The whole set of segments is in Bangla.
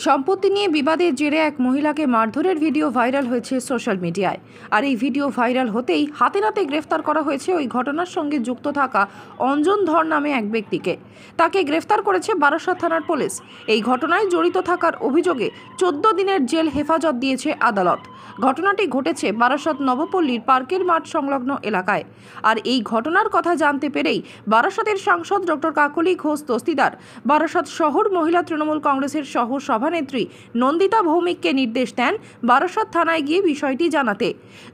সম্পত্তি নিয়ে বিবাদের জেরে এক মহিলাকে মারধরের ভিডিও ভাইরাল হয়েছে সোশ্যাল মিডিয়ায়। আর এই ভিডিও ভাইরাল হতেই হাতে নাতে গ্রেফতার করা হয়েছে ওই ঘটনার সঙ্গে যুক্ত থাকা অঞ্জন ধর নামে এক ব্যক্তিকে। তাকে গ্রেফতার করেছে বারাসাত থানার পুলিশ। এই ঘটনায় জড়িত থাকার অভিযোগে 14 দিনের জেল হেফাজত দিয়েছে আদালত। ঘটনাটি ঘটেছে বারাসাত নবপল্লীর পার্কের মাঠ সংলগ্ন এলাকায়। আর এই ঘটনার কথা জানতে পেরেই বারাসাতের সাংসদ ডক্টর কাকলি ঘোষ দস্তিদার বারাসাত শহর মহিলা তৃণমূল কংগ্রেসের সহ সভানেত্রী নন্দিতা ভৌমিককে নির্দেশ দেন বারাসাত থানায় গিয়ে বিষয়টি জানাতে।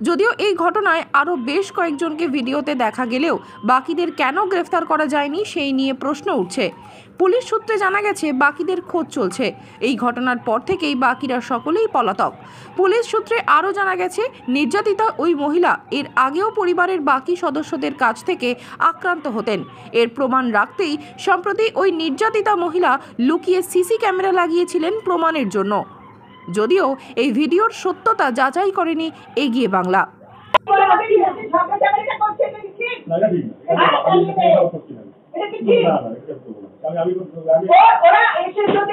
যদিও এই ঘটনায় আরও বেশ কয়েকজনকে ভিডিওতে দেখা গেলেও বাকিদের কেন গ্রেফতার করা যায়নি সেই নিয়ে প্রশ্ন উঠছে। পুলিশ সূত্রে জানা গেছে বাকিদের খোঁজ চলছে। এই ঘটনার পর থেকেই বাকিরা সকলেই পলাতক। পুলিশ সূত্রে আরও জানা গেছে নির্যাতিতা ওই মহিলা এর আগেও পরিবারের বাকি সদস্যদের কাছ থেকে আক্রান্ত হতেন। এর প্রমাণ রাখতেই সম্প্রতি ওই নির্যাতিতা মহিলা লুকিয়ে সিসি ক্যামেরা লাগিয়েছিলেন প্রমাণের জন্য। যদিও এই ভিডিওর সত্যতা যাচাই করেনি এগিয়ে বাংলা। ওরা এসে যদি